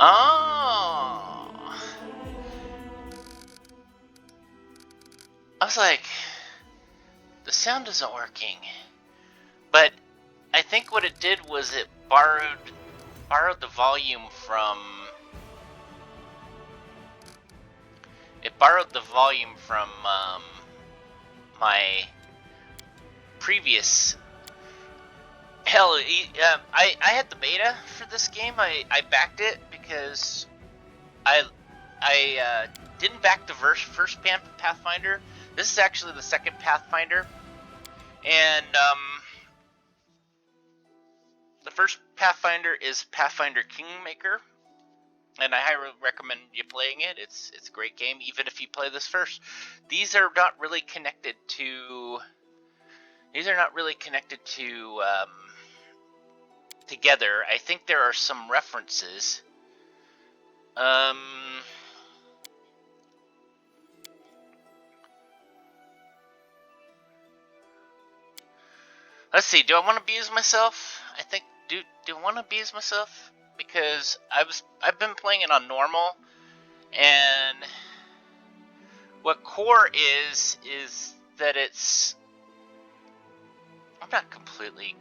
Oh, I was like, the sound isn't working. But I think what it did was it borrowed the volume from my previous. Hell, I had the beta for this game. I backed it because I didn't back the first Pathfinder. This is actually the second Pathfinder, and the first Pathfinder is Pathfinder Kingmaker, and I highly recommend you playing it. It's a great game, even if you play this first. These are not really connected to. These are not really connected to together. I think there are some references. Let's see. Do I want to abuse myself? I think do I want to abuse myself? Because I've been playing it on normal, and what core is that I'm not completely.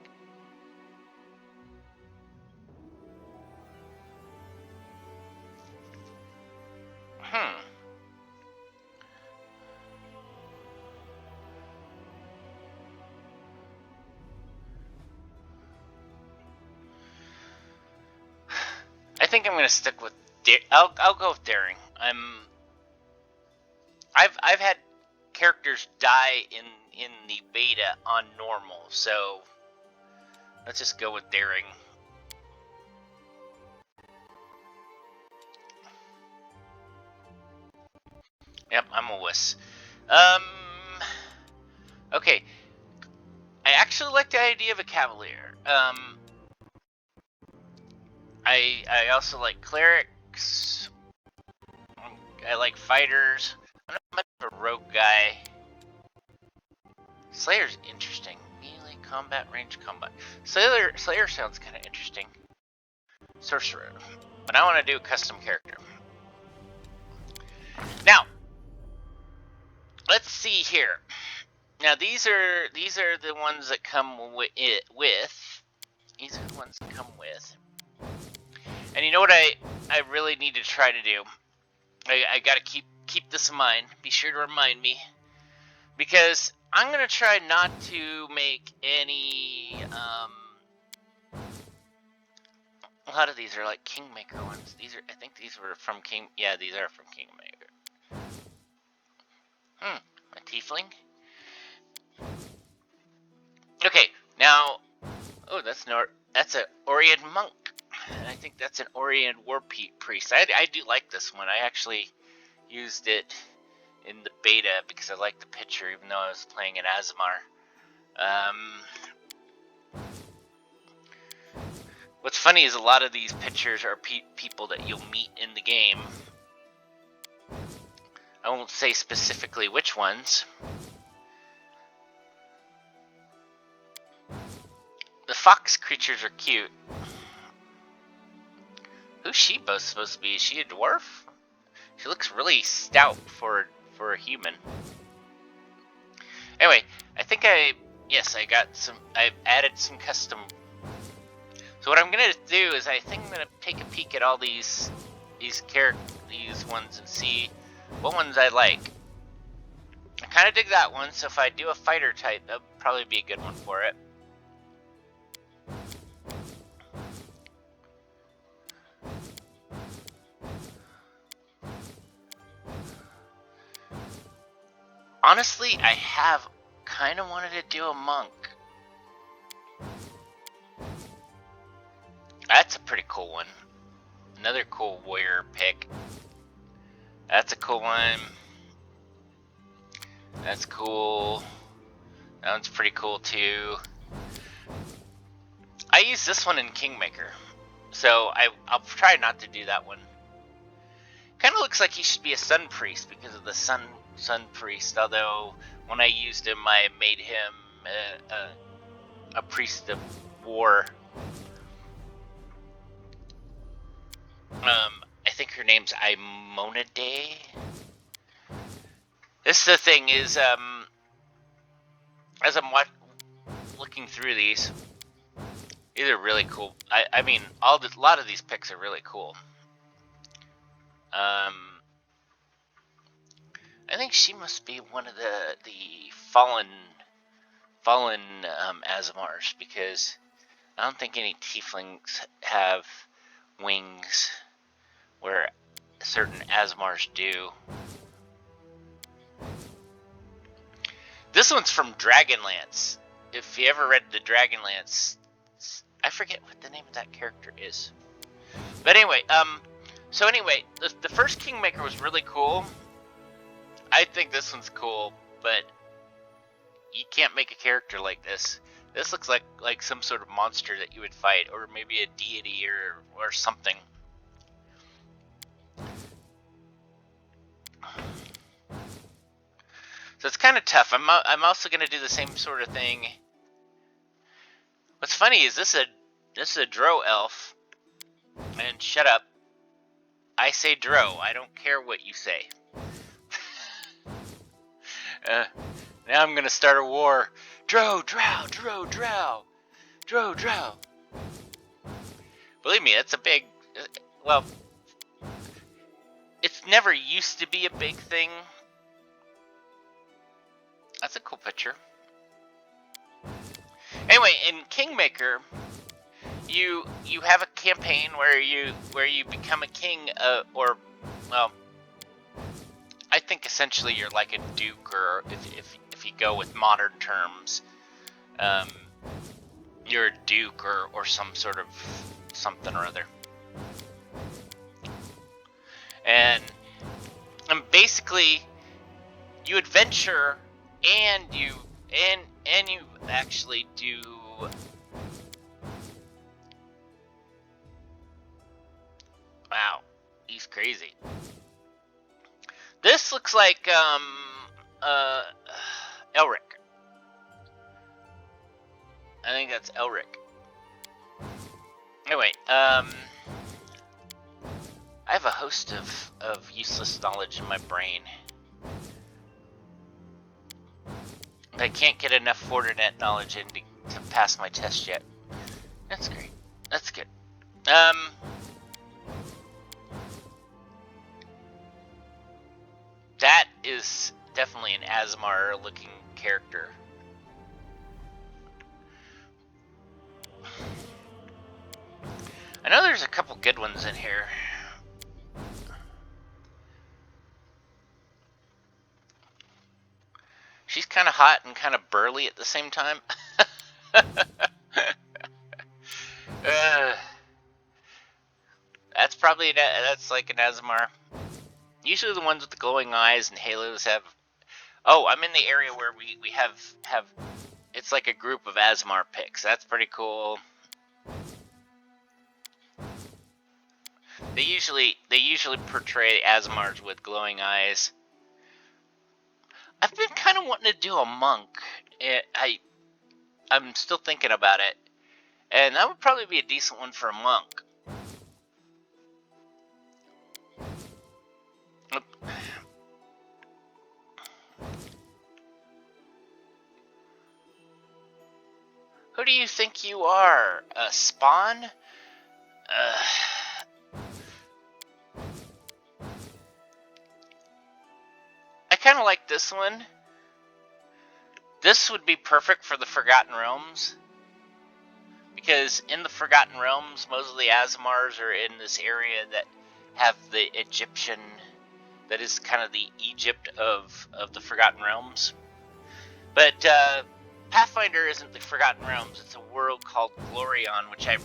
I think I'm gonna stick with. I'll go with daring. I've had characters die in the beta on normal, so let's just go with daring. Yep, I'm a wuss. Okay. I actually like the idea of a cavalier. I also like clerics. I like fighters. I'm not much of a rogue guy. Slayer's interesting. Melee combat, range combat. Slayer sounds kind of interesting. Sorcerer. But I want to do a custom character. Now, let's see here. Now these are the ones that come with. These are the ones that come with. And you know what I really need to try to do? I gotta keep this in mind. Be sure to remind me. Because I'm gonna try not to make any a lot of these are like Kingmaker ones. I think these were from King. Yeah, these are from Kingmaker. A tiefling. Okay, now. Oh, that's an Orian monk. And I think that's an Orian war priest. I do like this one. I actually used it in the beta because I like the picture, even though I was playing an Azamar. What's funny is a lot of these pictures are people that you'll meet in the game. I won't say specifically which ones. The fox creatures are cute. Who's she supposed to be? Is she a dwarf? She looks really stout for a human. Anyway, I think I added some custom. So what I'm gonna do is I think I'm gonna take a peek at all these ones and see what ones I like. I kind of dig that one, so if I do a fighter type, that would probably be a good one for it. Honestly, I have kind of wanted to do a monk. That's a pretty cool one. Another cool warrior pick. That's a cool one. That's cool. That one's pretty cool too. I use this one in Kingmaker, so I'll try not to do that one. Kind of looks like he should be a sun priest because of the sun priest. Although when I used him, I made him a priest of war. I think her name's Imonade. This is the thing is, as I'm looking through these, these are really cool. I mean, a lot of these picks are really cool. I think she must be one of the fallen Azamars, because I don't think any tieflings have wings where certain Azamars do. This one's from Dragonlance. If you ever read the Dragonlance, I forget what the name of that character is. But anyway, so anyway, the first Kingmaker was really cool. I think this one's cool, but you can't make a character like this. This looks like some sort of monster that you would fight, or maybe a deity or something. So it's kind of tough. I'm also going to do the same sort of thing. What's funny is this is a Drow elf, and shut up. I say Drow. I don't care what you say. Now I'm gonna start a war. Drow, Drow, Drow, Drow, Drow, Drow. Believe me, it's a big. Well, it's never used to be a big thing. That's a cool picture. Anyway, in Kingmaker, you have a campaign where you become a king, or well, I think essentially you're like a duke, or if you go with modern terms, you're a duke or some sort of something or other. And basically you adventure, and you actually do wow, he's crazy. This looks like Elric. I think that's Elric. Anyway, I have a host of useless knowledge in my brain. I can't get enough Fortinet knowledge in to pass my test yet. That's great. That's good. That is definitely an Azamar looking character. I know there's a couple good ones in here. She's kind of hot and kind of burly at the same time. That's probably that's like an Azamar. Usually the ones with the glowing eyes and halos have. Oh, I'm in the area where we have. It's like a group of Azamar picks. That's pretty cool. They usually portray Azamars with glowing eyes. I've been kind of wanting to do a monk. I'm still thinking about it, and that would probably be a decent one for a monk. Who do you think you are? A Spawn? I kind of like this one. This would be perfect for the Forgotten Realms, because in the Forgotten Realms, most of the Azamars are in this area that have the Egyptian, that is kind of the Egypt of the Forgotten Realms. But Pathfinder isn't the Forgotten Realms. It's a world called Glorion, which I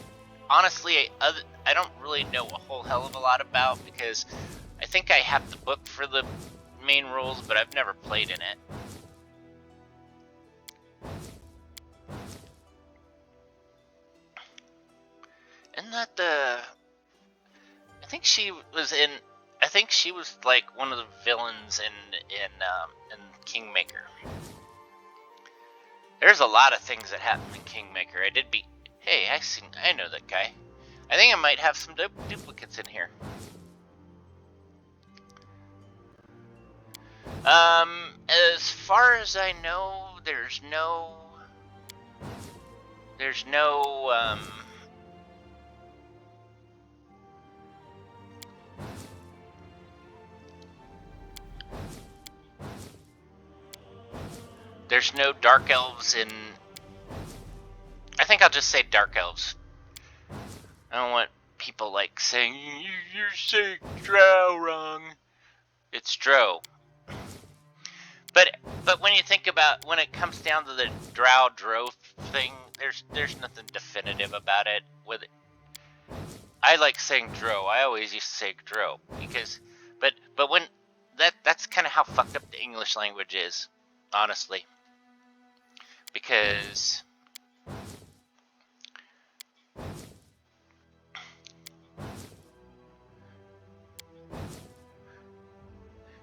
don't really know a whole hell of a lot about, because I think I have the book for the main rules, but I've never played in it. Isn't that the... I think she was like one of the villains in Kingmaker. There's a lot of things that happen in Kingmaker. Hey, I know that guy. I think I might have some duplicates in here. As far as I know, there's no, there's no dark elves in, I think I'll just say dark elves. I don't want people like saying, you're saying drow wrong. It's drow. But when you think about, when it comes down to the drow thing, there's nothing definitive about it. With it. I like saying drow. I always used to say drow because, but when that's kind of how fucked up the English language is, honestly. Because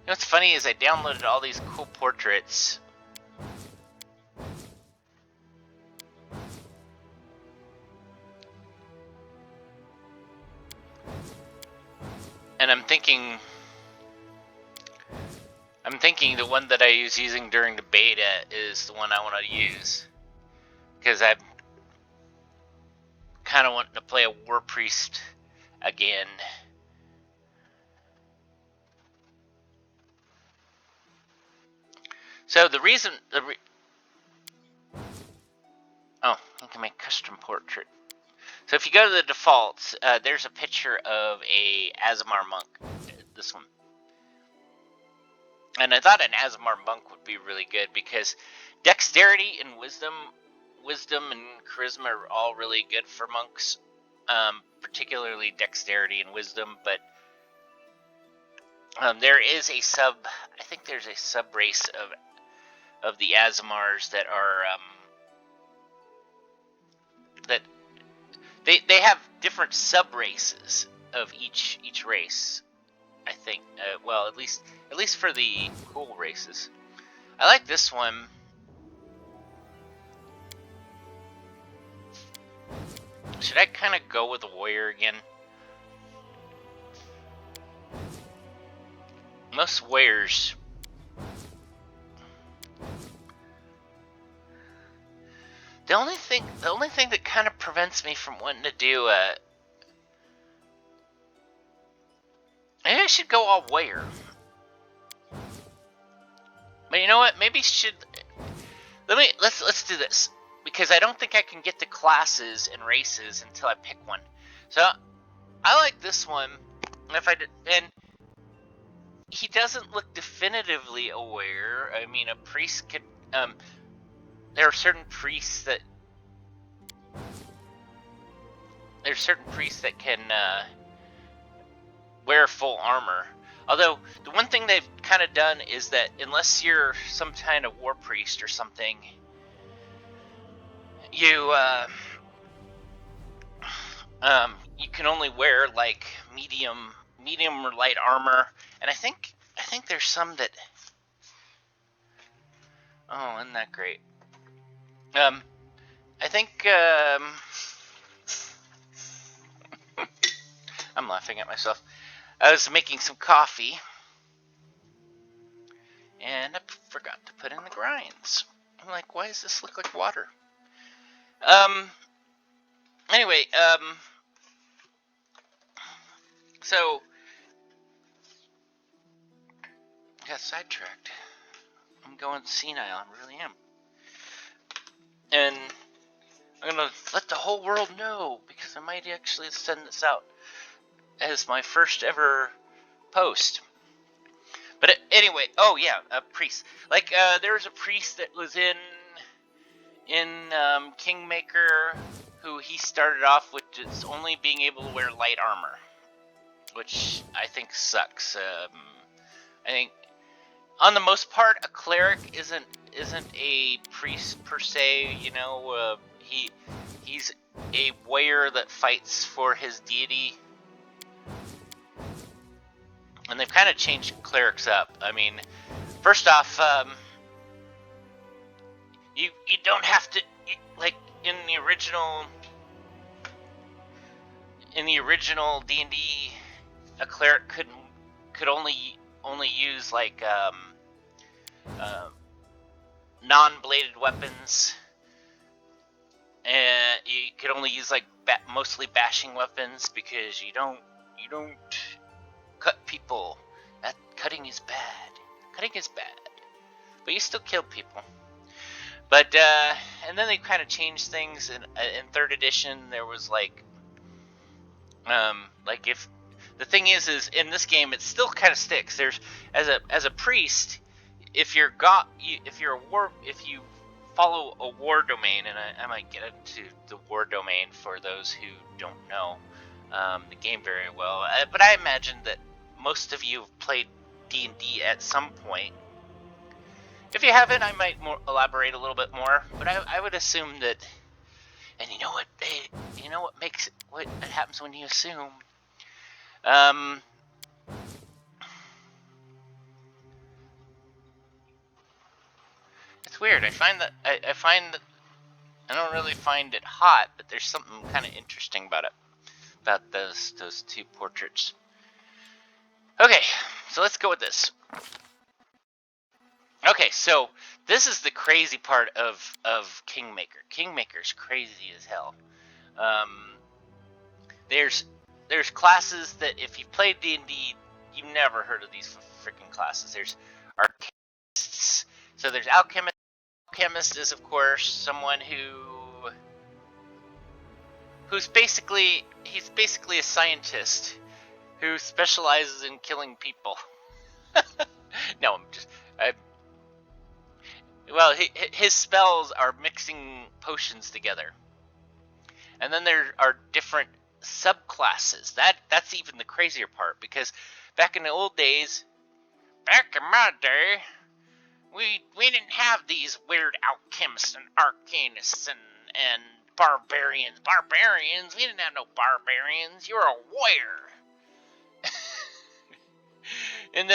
you know what's funny is I downloaded all these cool portraits. And I'm thinking the one that I was using during the beta is the one I want to use. Because I'm kind of wanting to play a war priest again. So the reason, oh, you can make custom portrait. So if you go to the defaults, there's a picture of a Azamar monk, this one. And I thought an Azamar monk would be really good because dexterity and wisdom and charisma are all really good for monks, particularly dexterity and wisdom, but there is a I think there's a sub race of the Azamars that are, that they have different sub races of each race. I think, well, at least for the cool races. I like this one. Should I kind of go with the warrior again? Most warriors. The only thing that kind of prevents me from wanting to do maybe I should go all warrior. But you know what? Maybe let's do this, because I don't think I can get to classes and races until I pick one. So I like this one. And he doesn't look definitively aware. I mean, a priest could. There are certain priests that can wear full armor. Although the one thing they've kind of done is that unless you're some kind of war priest or something, you can only wear like medium or light armor. And I think there's some that, oh, isn't that great? I think I'm laughing at myself. I was making some coffee and I forgot to put in the grinds. I'm like, why does this look like water? Anyway, so I got sidetracked. I'm going senile, I really am. And I'm gonna let the whole world know, because I might actually send this out as my first ever post. But anyway, oh yeah, a priest. Like, there was a priest that was in Kingmaker, who he started off with just only being able to wear light armor, which I think sucks. I think, on the most part, a cleric isn't a priest per se. You know, he's a warrior that fights for his deity. And they've kind of changed clerics up. I mean, first off, you don't have to, like, in the original in the original D&D, a cleric could only use like non-bladed weapons, and you could only use like mostly bashing weapons because you don't cut people. That cutting is bad. Cutting is bad, but you still kill people. But and then they kind of changed things in third edition. There was like if the thing is in this game it still kind of sticks. There's as a priest, if you follow a war domain, and I might get into the war domain for those who don't know the game very well, but I imagine that most of you have played D&D at some point. If you haven't, I might elaborate a little bit more, but I would assume that. And you know what? What happens when you assume? It's weird. I find that I don't really find it hot, but there's something kind of interesting about it, about those two portraits. Okay, so let's go with this. Okay, so this is the crazy part of Kingmaker. Kingmaker's crazy as hell. There's classes that if you've played D&D, you've never heard of these freaking classes. There's alchemists. So there's alchemist. Alchemist is of course someone who's basically a scientist who specializes in killing people. No, his spells are mixing potions together. And then there are different subclasses. That's even the crazier part, because back in the old days, back in my day, we didn't have these weird alchemists and arcanists and barbarians. Barbarians? We didn't have no barbarians. You're a warrior. In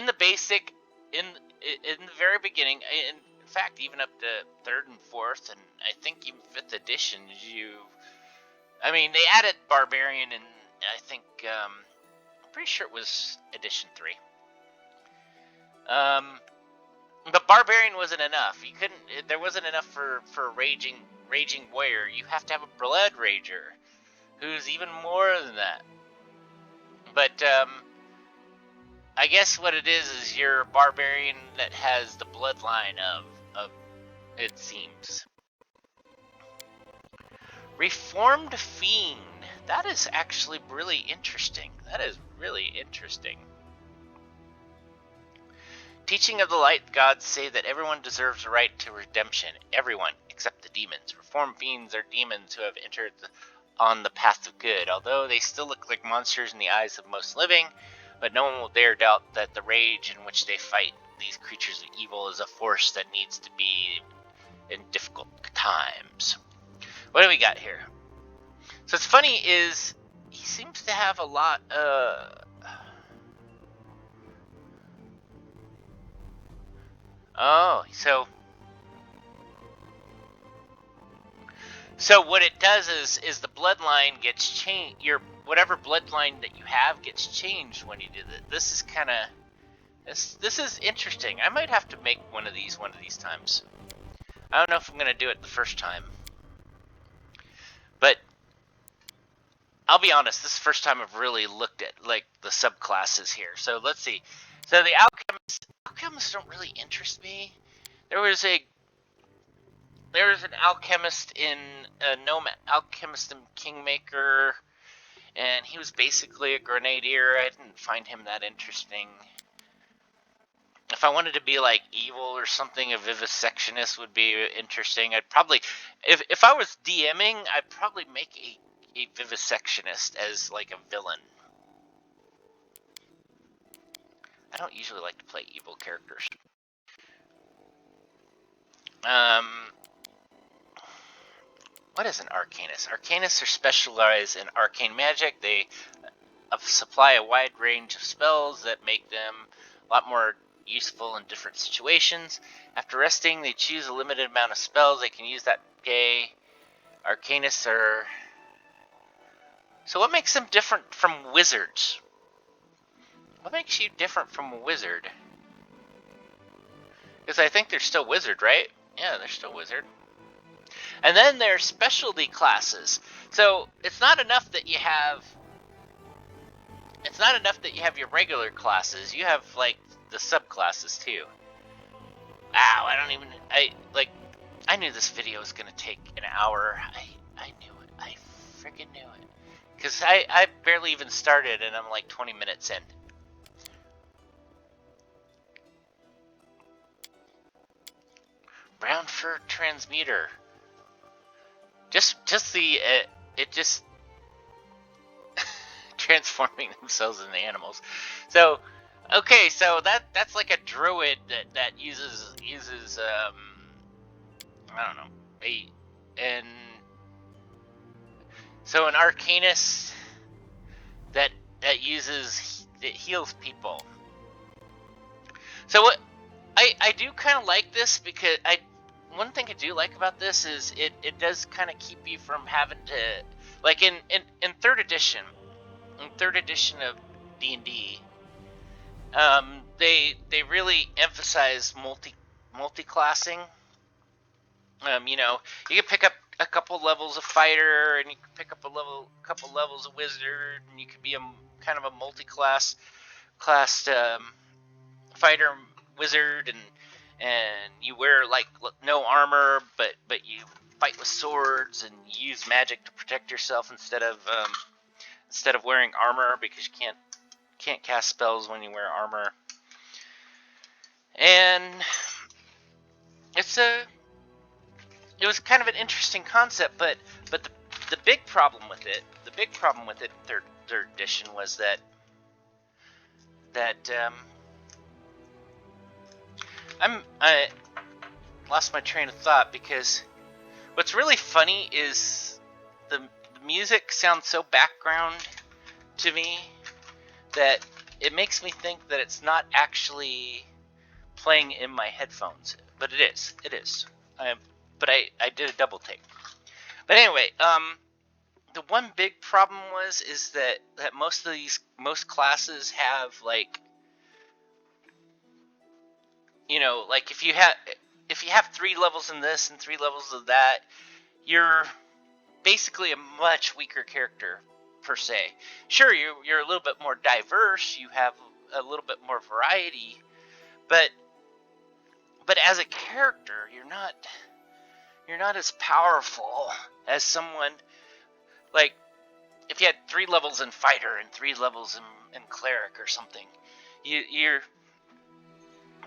the basic, in the very beginning, in fact, even up to 3rd and 4th, and I think even 5th edition, they added barbarian, and I think I'm pretty sure it was edition 3. But barbarian wasn't enough. There wasn't enough for raging warrior. You have to have a blood rager, who's even more than that. But I guess what it is you're a barbarian that has the bloodline of it seems. Reformed Fiend. That is actually really interesting. Teaching of the light gods say that everyone deserves a right to redemption. Everyone, except the demons. Reformed fiends are demons who have entered on the path of good, although they still look like monsters in the eyes of most living, but no one will dare doubt that the rage in which they fight these creatures of evil is a force that needs to be in difficult times. What do we got here? So what's funny is he seems to have a lot So what it does is the bloodline gets changed. Whatever bloodline that you have gets changed when you do that. This is kind of this is interesting. I might have to make one of these times. I don't know if I'm gonna do it the first time, but I'll be honest. This is the first time I've really looked at like the subclasses here. So let's see. So the alchemists don't really interest me. There was an alchemist in alchemist in Kingmaker, and he was basically a grenadier. I didn't find him that interesting. If I wanted to be like evil or something, a vivisectionist would be interesting. I'd probably, if I was DMing, I'd probably make a vivisectionist as like a villain. I don't usually like to play evil characters. What is an arcanist? Arcanists are specialized in arcane magic. They supply a wide range of spells that make them a lot more useful in different situations. After resting, they choose a limited amount of spells they can use that day. Arcanists are So what makes them different from wizards? What makes you different from a wizard? Because I think they're still wizard, right? Yeah, they're still wizard. And then there's specialty classes. So it's not enough that you have your regular classes. You have like the subclasses too. Wow, I knew this video was gonna take an hour. I knew it. I freaking knew it. Because I barely even started and I'm like 20 minutes in. Brown fur transmuter. Just the it just transforming themselves into animals. So okay, so that's like a druid that uses I don't know, and so an arcanist that heals people. So what I do kind of like this because one thing I do like about this is it does kind of keep you from having to, like in third edition of D&D, they really emphasize multi-classing. You know, you can pick up a couple levels of fighter, and you can pick up couple levels of wizard, and you could be a kind of a multi-classed fighter, wizard, and you wear like no armor, but you fight with swords and you use magic to protect yourself instead of wearing armor, because you can't cast spells when you wear armor. And it was kind of an interesting concept, but the big problem with it in third edition was that I lost my train of thought, because what's really funny is the music sounds so background to me that it makes me think that it's not actually playing in my headphones, but it is. But I did a double take. But anyway, the one big problem is that most classes have, like, you know, like if you have 3 levels in this and 3 levels of that, you're basically a much weaker character per se. Sure, you're a little bit more diverse, you have a little bit more variety, but as a character, you're not as powerful as someone like if you had 3 levels in fighter and 3 levels in cleric or something.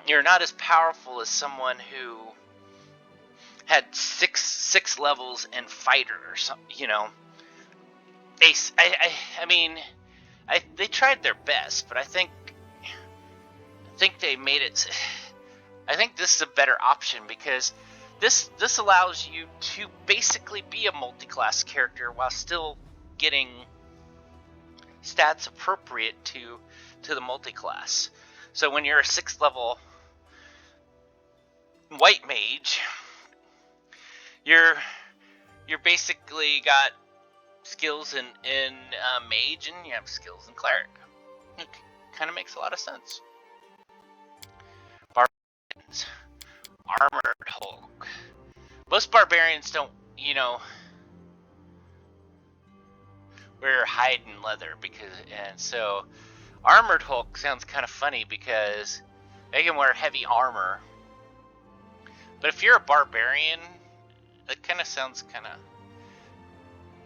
You're not as powerful as someone who had six levels in fighter or something. You know, I mean, they tried their best, but I think they made it. I think this is a better option, because this allows you to basically be a multi-class character while still getting stats appropriate to the multi-class. So when you're a 6th level white mage, you're basically got skills in mage, and you have skills in cleric. It kind of makes a lot of sense. Barbarians, armored Hulk. Most barbarians don't, wear hide and leather, and so armored Hulk sounds kind of funny because they can wear heavy armor. But if you're a barbarian, that kind of sounds kind of.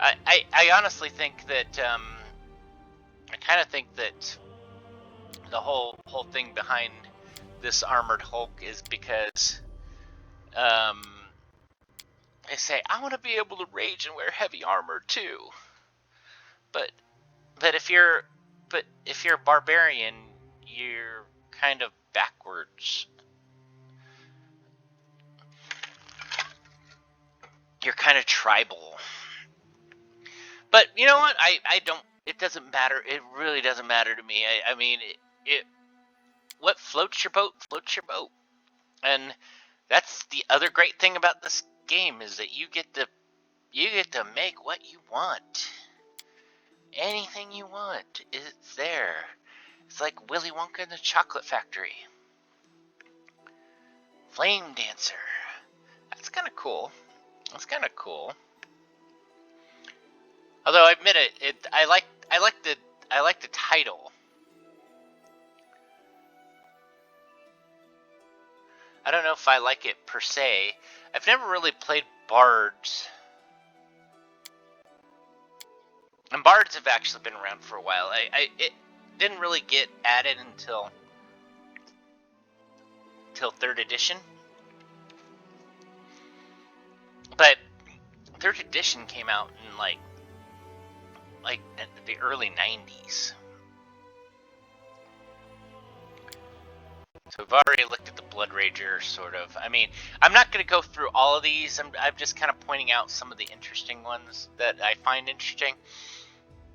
I honestly think that I kind of think that the whole thing behind this armored Hulk is because they say, I want to be able to rage and wear heavy armor too. But if you're a barbarian, you're kind of backwards. You're kind of tribal. But you know what? I don't. It doesn't matter. It really doesn't matter to me. I mean, what floats your boat floats your boat, and that's the other great thing about this game, is that you get to make what you want. Anything you want, it's there. It's like Willy Wonka in the Chocolate Factory. Flame Dancer. That's kind of cool. That's kind of cool. Although I admit I like the title. I don't know if I like it per se. I've never really played bards. And bards have actually been around for a while. It didn't really get added until 3rd edition. But 3rd edition came out in like the early 90s. So we've already looked at the Blood Rager, sort of. I mean, I'm not going to go through all of these. I'm just kind of pointing out some of the interesting ones that I find interesting.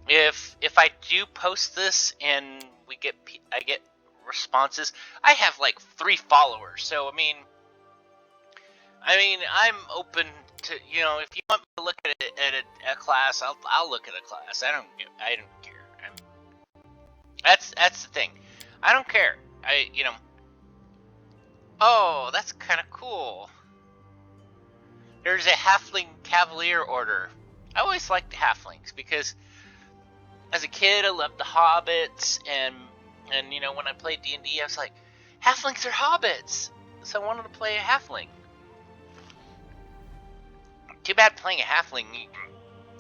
If I do post this and I get responses, I have like 3 followers. So I mean, I'm open to, you know, if you want me to look at it at a class, I'll look at a class. I don't care. That's the thing. I don't care. Oh, that's kind of cool. There's a Halfling Cavalier Order. I always liked Halflings because as a kid I loved the Hobbits, and you know, when I played D&D I was like, Halflings are Hobbits, so I wanted to play a Halfling. Too bad playing a Halfling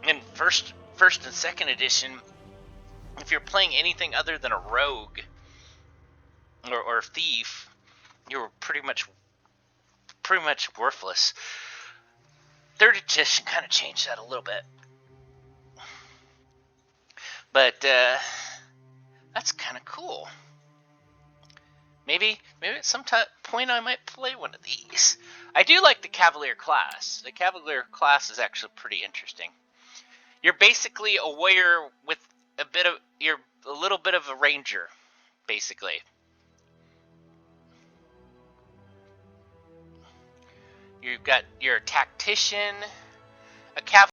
in first and 2nd edition, if you're playing anything other than a rogue or thief, you were pretty much worthless. 3rd edition kind of changed that a little bit. But that's kind of cool. Maybe at some point I might play one of these. I do like the Cavalier class. The Cavalier class is actually pretty interesting. You're basically a warrior with you're a little bit of a ranger, basically. You're a tactician, a Cavalier